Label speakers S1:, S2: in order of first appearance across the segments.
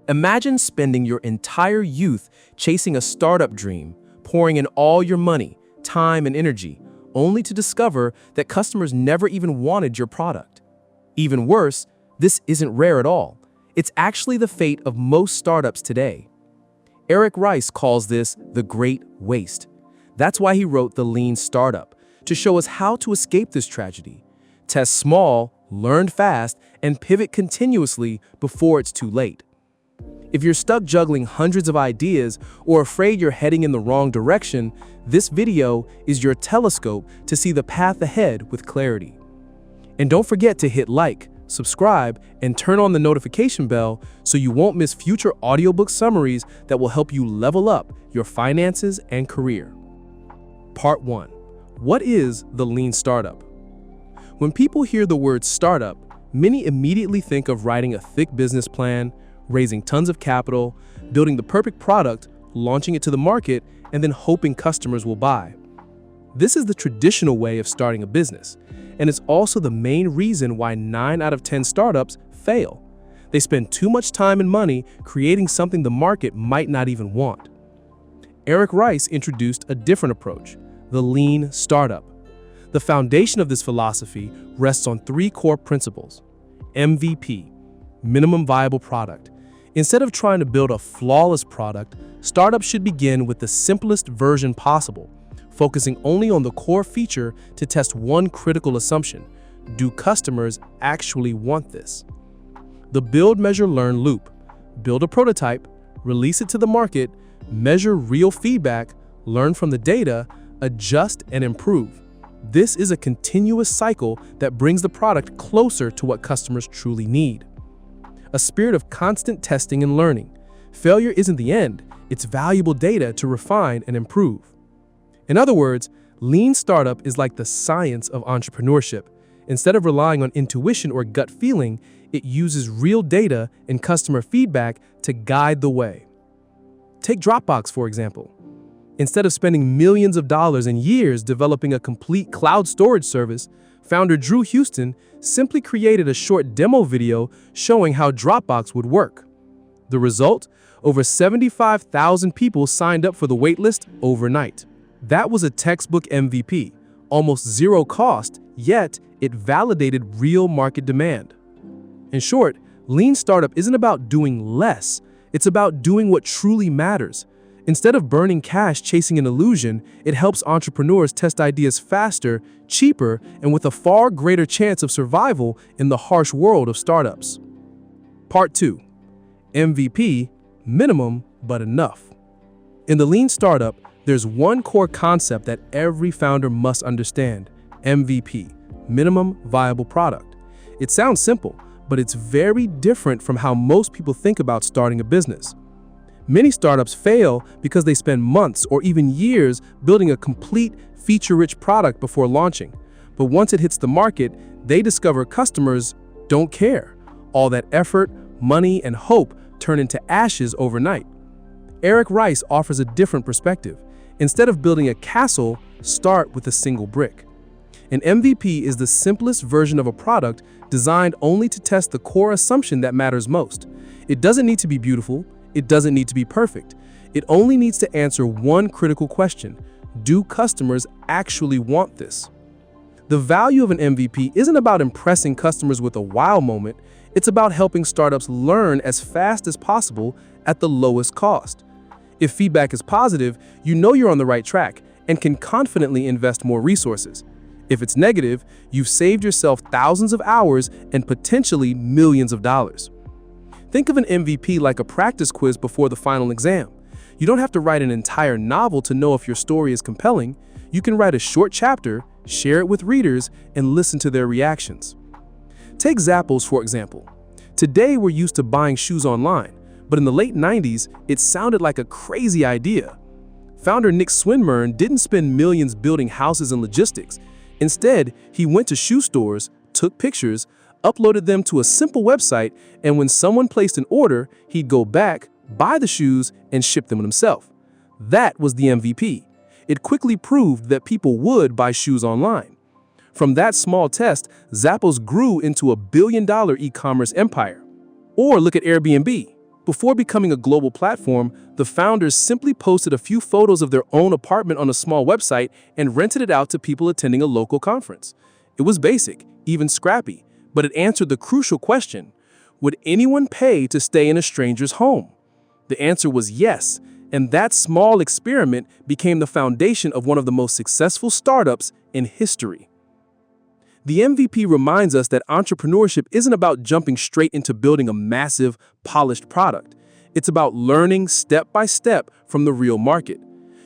S1: Imagine spending your entire youth chasing a startup dream, pouring in all your money, time, and energy, only to discover that customers never even wanted your product. Even worse, this isn't rare at all. It's actually the fate of most startups today. Eric Ries calls this the great waste. That's why he wrote The Lean Startup, to show us how to escape this tragedy. Test small, learn fast, and pivot continuously before it's too late. If you're stuck juggling hundreds of ideas or afraid you're heading in the wrong direction, this video is your telescope to see the path ahead with clarity. And don't forget to hit like, subscribe, and turn on the notification bell so you won't miss future audiobook summaries that will help you level up your finances and career. Part 1. What is the lean startup? When people hear the word startup, many immediately think of writing a thick business plan, raising tons of capital, building the perfect product, launching it to the market, and then hoping customers will buy. This is the traditional way of starting a business, and it's also the main reason why 9 out of 10 startups fail. They spend too much time and money creating something the market might not even want. Eric Ries introduced a different approach, the lean startup. The foundation of this philosophy rests on 3 core principles. MVP, minimum viable product. Instead of trying to build a flawless product, startups should begin with the simplest version possible, focusing only on the core feature to test one critical assumption: do customers actually want this? The build, measure, learn loop. Build a prototype, release it to the market, measure real feedback, learn from the data, adjust and improve. This is a continuous cycle that brings the product closer to what customers truly need. A spirit of constant testing and learning. Failure isn't the end, it's valuable data to refine and improve. In other words, lean startup is like the science of entrepreneurship. Instead of relying on intuition or gut feeling, it uses real data and customer feedback to guide the way. Take Dropbox, for example. Instead of spending millions of dollars and years developing a complete cloud storage service, founder Drew Houston simply created a short demo video showing how Dropbox would work. The result? Over 75,000 people signed up for the waitlist overnight. That was a textbook MVP, almost zero cost, yet it validated real market demand. In short, lean startup isn't about doing less, it's about doing what truly matters. Instead of burning cash chasing an illusion, it helps entrepreneurs test ideas faster, cheaper, and with a far greater chance of survival in the harsh world of startups. Part 2. MVP, minimum but enough. In the lean startup, there's one core concept that every founder must understand: MVP, minimum viable product. It sounds simple, but it's very different from how most people think about starting a business. Many startups fail because they spend months or even years building a complete, feature-rich product before launching. But once it hits the market, they discover customers don't care. All that effort, money, and hope turn into ashes overnight. Eric Ries offers a different perspective. Instead of building a castle, start with a single brick. An MVP is the simplest version of a product designed only to test the core assumption that matters most. It doesn't need to be beautiful. It doesn't need to be perfect. It only needs to answer one critical question: do customers actually want this? The value of an MVP isn't about impressing customers with a wow moment. It's about helping startups learn as fast as possible at the lowest cost. If feedback is positive, you know you're on the right track and can confidently invest more resources. If it's negative, you've saved yourself thousands of hours and potentially millions of dollars. Think of an MVP like a practice quiz before the final exam. You don't have to write an entire novel to know if your story is compelling. You can write a short chapter, share it with readers, and listen to their reactions. Take Zappos, for example. Today, we're used to buying shoes online, but in the late 90s, it sounded like a crazy idea. Founder Nick Swinmurn didn't spend millions building houses and logistics. Instead, he went to shoe stores, took pictures, uploaded them to a simple website, and when someone placed an order, he'd go back, buy the shoes, and ship them himself. That was the MVP. It quickly proved that people would buy shoes online. From that small test, Zappos grew into a billion-dollar e-commerce empire. Or look at Airbnb. Before becoming a global platform, the founders simply posted a few photos of their own apartment on a small website and rented it out to people attending a local conference. It was basic, even scrappy, but it answered the crucial question: would anyone pay to stay in a stranger's home? The answer was yes, and that small experiment became the foundation of one of the most successful startups in history. The MVP reminds us that entrepreneurship isn't about jumping straight into building a massive, polished product. It's about learning step by step from the real market.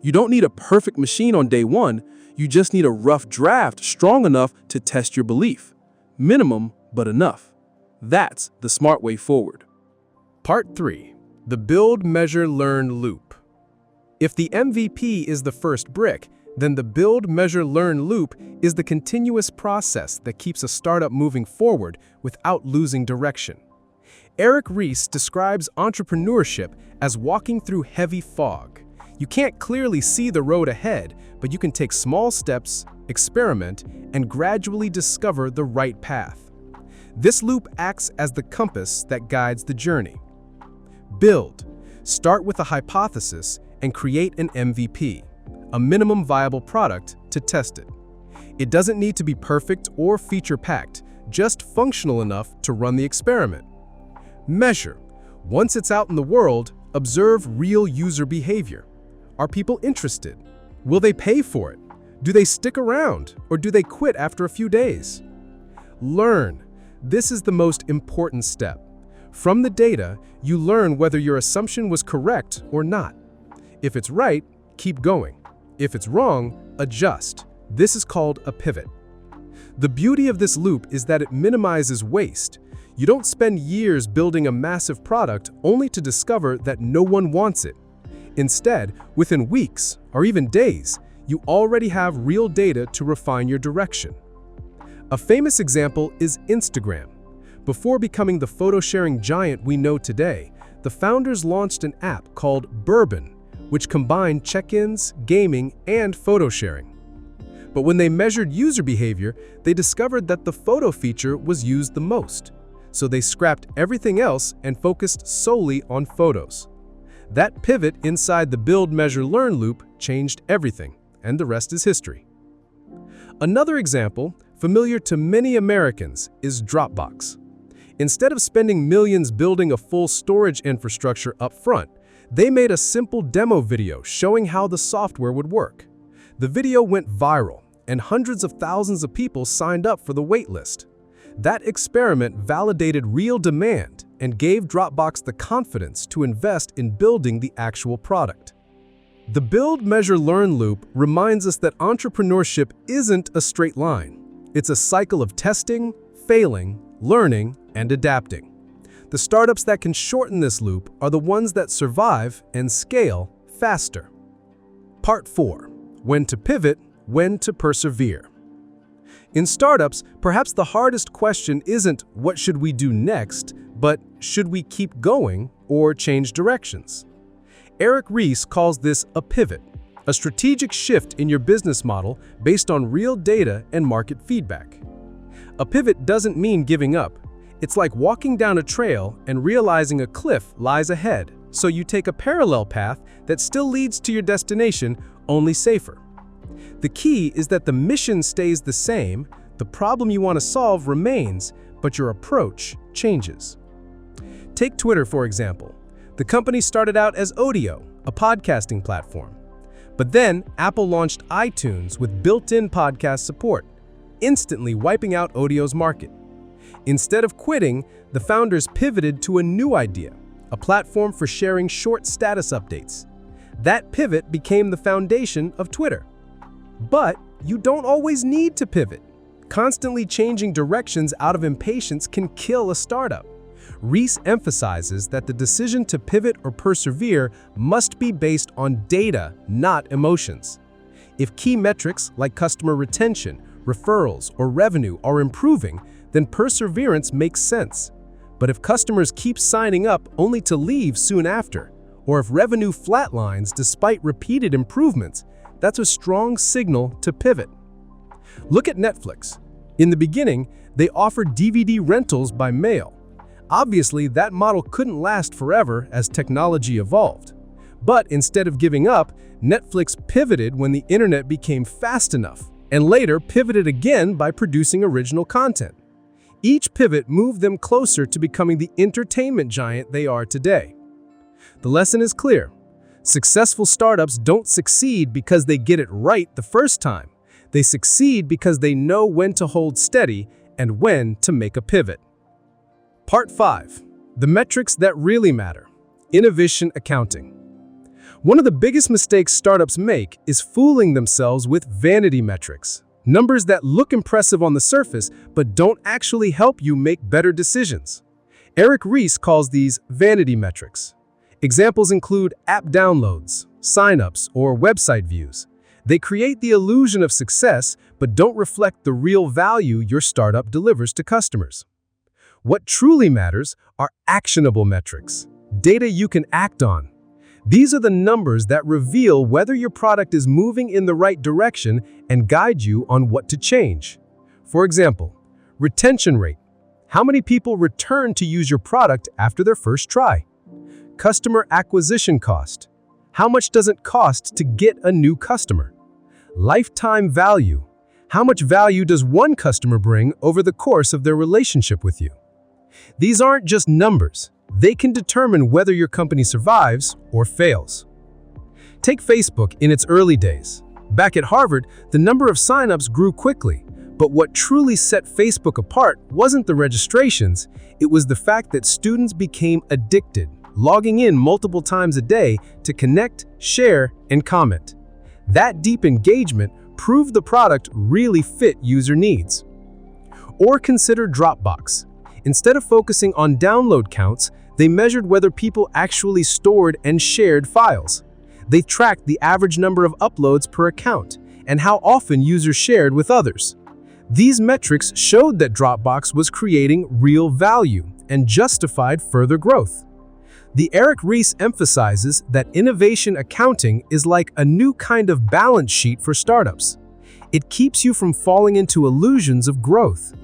S1: You don't need a perfect machine on day one, you just need a rough draft strong enough to test your belief. Minimum, but enough. That's the smart way forward.
S2: Part 3. The Build, Measure, Learn Loop. If the MVP is the first brick, then the Build, Measure, Learn loop is the continuous process that keeps a startup moving forward without losing direction. Eric Ries describes entrepreneurship as walking through heavy fog. You can't clearly see the road ahead, but you can take small steps, experiment, and gradually discover the right path. This loop acts as the compass that guides the journey. Build. Start with a hypothesis and create an MVP, a minimum viable product, to test it. It doesn't need to be perfect or feature-packed, just functional enough to run the experiment. Measure. Once it's out in the world, observe real user behavior. Are people interested? Will they pay for it? Do they stick around, or do they quit after a few days? Learn. This is the most important step. From the data, you learn whether your assumption was correct or not. If it's right, keep going. If it's wrong, adjust. This is called a pivot. The beauty of this loop is that it minimizes waste. You don't spend years building a massive product only to discover that no one wants it. Instead, within weeks or even days, you already have real data to refine your direction. A famous example is Instagram. Before becoming the photo-sharing giant we know today, the founders launched an app called Bourbon, which combined check-ins, gaming, and photo sharing. But when they measured user behavior, they discovered that the photo feature was used the most. So they scrapped everything else and focused solely on photos. That pivot inside the Build, Measure, Learn loop changed everything, and the rest is history. Another example, familiar to many Americans, is Dropbox. Instead of spending millions building a full storage infrastructure up front, they made a simple demo video showing how the software would work. The video went viral, and hundreds of thousands of people signed up for the waitlist. That experiment validated real demand and gave Dropbox the confidence to invest in building the actual product. The Build, Measure, Learn loop reminds us that entrepreneurship isn't a straight line. It's a cycle of testing, failing, learning, and adapting. The startups that can shorten this loop are the ones that survive and scale faster. Part 4. When to pivot, when to persevere. In startups, perhaps the hardest question isn't what should we do next, but should we keep going or change directions? Eric Ries calls this a pivot, a strategic shift in your business model based on real data and market feedback. A pivot doesn't mean giving up. It's like walking down a trail and realizing a cliff lies ahead, so you take a parallel path that still leads to your destination, only safer. The key is that the mission stays the same, the problem you want to solve remains, but your approach changes. Take Twitter, for example. The company started out as Audio, a podcasting platform. But then Apple launched iTunes with built-in podcast support, instantly wiping out Audio's market. Instead of quitting, the founders pivoted to a new idea, a platform for sharing short status updates. That pivot became the foundation of Twitter. But you don't always need to pivot. Constantly changing directions out of impatience can kill a startup. Ries emphasizes that the decision to pivot or persevere must be based on data, not emotions. If key metrics like customer retention, referrals, or revenue are improving, then perseverance makes sense. But if customers keep signing up only to leave soon after, or if revenue flatlines despite repeated improvements, that's a strong signal to pivot. Look at Netflix. In the beginning, they offered DVD rentals by mail. Obviously, that model couldn't last forever as technology evolved. But instead of giving up, Netflix pivoted when the internet became fast enough, and later pivoted again by producing original content. Each pivot moved them closer to becoming the entertainment giant they are today. The lesson is clear. Successful startups don't succeed because they get it right the first time. They succeed because they know when to hold steady and when to make a pivot. Part 5. The metrics that really matter. Innovation accounting. One of the biggest mistakes startups make is fooling themselves with vanity metrics. Numbers that look impressive on the surface but don't actually help you make better decisions. Eric Ries calls these vanity metrics. Examples include app downloads, signups, or website views. They create the illusion of success but don't reflect the real value your startup delivers to customers. What truly matters are actionable metrics, data you can act on. These are the numbers that reveal whether your product is moving in the right direction and guide you on what to change. For example, retention rate. How many people return to use your product after their first try? Customer acquisition cost. How much does it cost to get a new customer? Lifetime value. How much value does one customer bring over the course of their relationship with you? These aren't just numbers. They can determine whether your company survives or fails. Take Facebook in its early days. Back at Harvard, the number of signups grew quickly, but what truly set Facebook apart wasn't the registrations, it was the fact that students became addicted, logging in multiple times a day to connect, share, and comment. That deep engagement proved the product really fit user needs. Or consider Dropbox. Instead of focusing on download counts, they measured whether people actually stored and shared files. They tracked the average number of uploads per account and how often users shared with others. These metrics showed that Dropbox was creating real value and justified further growth. The Eric Ries emphasizes that innovation accounting is like a new kind of balance sheet for startups. It keeps you from falling into illusions of growth.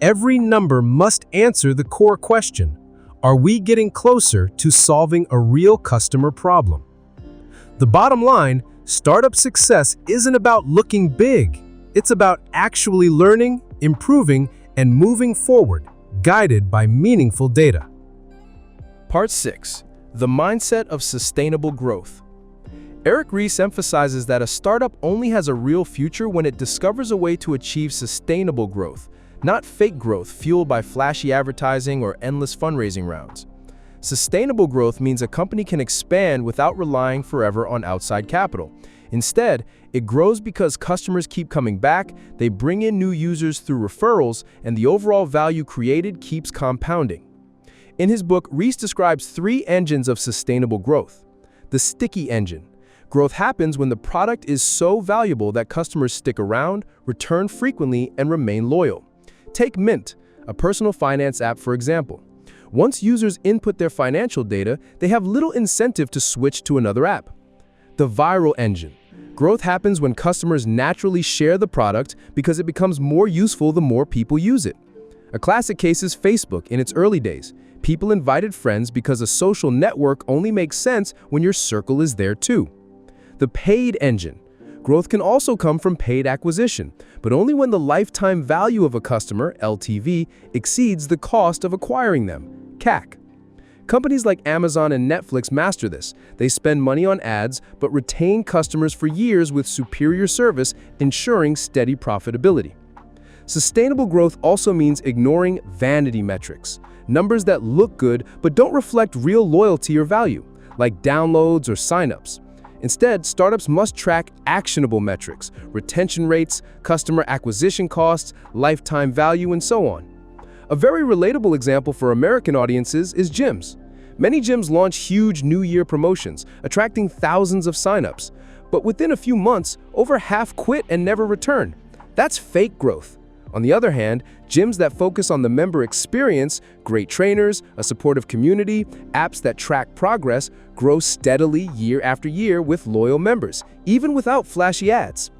S2: Every number must answer the core question: are we getting closer to solving a real customer problem? The bottom line, startup success isn't about looking big. It's about actually learning, improving, and moving forward, guided by meaningful data.
S1: Part 6. The mindset of sustainable growth. Eric Ries emphasizes that a startup only has a real future when it discovers a way to achieve sustainable growth, not fake growth fueled by flashy advertising or endless fundraising rounds. Sustainable growth means a company can expand without relying forever on outside capital. Instead, it grows because customers keep coming back, they bring in new users through referrals, and the overall value created keeps compounding. In his book, Ries describes 3 engines of sustainable growth. The sticky engine. Growth happens when the product is so valuable that customers stick around, return frequently, and remain loyal. Take Mint, a personal finance app, for example. Once users input their financial data, they have little incentive to switch to another app. The viral engine. Growth happens when customers naturally share the product because it becomes more useful the more people use it. A classic case is Facebook in its early days. People invited friends because a social network only makes sense when your circle is there too. The paid engine. Growth can also come from paid acquisition, but only when the lifetime value of a customer, LTV, exceeds the cost of acquiring them, CAC. Companies like Amazon and Netflix master this. They spend money on ads, but retain customers for years with superior service, ensuring steady profitability. Sustainable growth also means ignoring vanity metrics, numbers that look good but don't reflect real loyalty or value, like downloads or signups. Instead, startups must track actionable metrics, retention rates, customer acquisition costs, lifetime value, and so on. A very relatable example for American audiences is gyms. Many gyms launch huge New Year promotions, attracting thousands of signups. But within a few months, over half quit and never return. That's fake growth. On the other hand, gyms that focus on the member experience, great trainers, a supportive community, apps that track progress, grow steadily year after year with loyal members, even without flashy ads.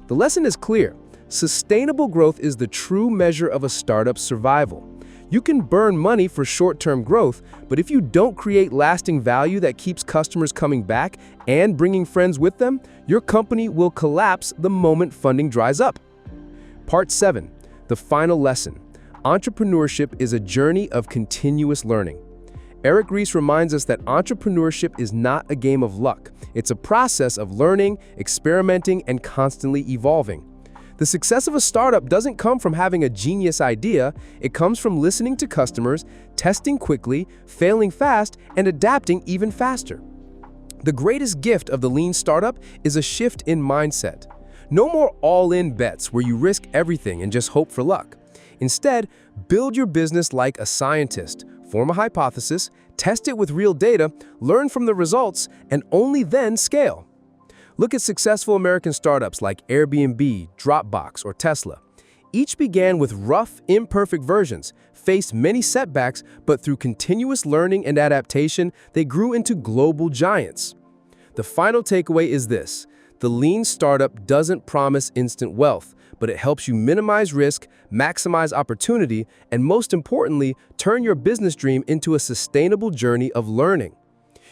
S1: The lesson is clear. Sustainable growth is the true measure of a startup's survival. You can burn money for short-term growth, but if you don't create lasting value that keeps customers coming back and bringing friends with them, your company will collapse the moment funding dries up. Part 7. The final lesson. Entrepreneurship is a journey of continuous learning. Eric Ries reminds us that entrepreneurship is not a game of luck. It's a process of learning, experimenting, and constantly evolving. The success of a startup doesn't come from having a genius idea. It comes from listening to customers, testing quickly, failing fast, and adapting even faster. The greatest gift of the lean startup is a shift in mindset. No more all-in bets where you risk everything and just hope for luck. Instead, build your business like a scientist. Form a hypothesis, test it with real data, learn from the results, and only then scale. Look at successful American startups like Airbnb, Dropbox, or Tesla. Each began with rough, imperfect versions, faced many setbacks, but through continuous learning and adaptation, they grew into global giants. The final takeaway is this: the lean startup doesn't promise instant wealth, but it helps you minimize risk, maximize opportunity, and most importantly, turn your business dream into a sustainable journey of learning.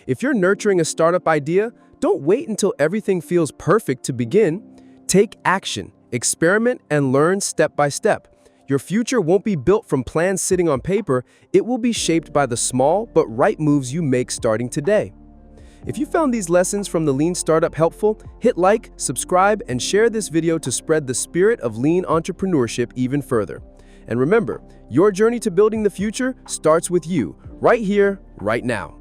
S1: If you're nurturing a startup idea, don't wait until everything feels perfect to begin. Take action, experiment, and learn step by step. Your future won't be built from plans sitting on paper. It will be shaped by the small but right moves you make starting today. If you found these lessons from the Lean Startup helpful, hit like, subscribe, and share this video to spread the spirit of lean entrepreneurship even further. And remember, your journey to building the future starts with you, right here, right now.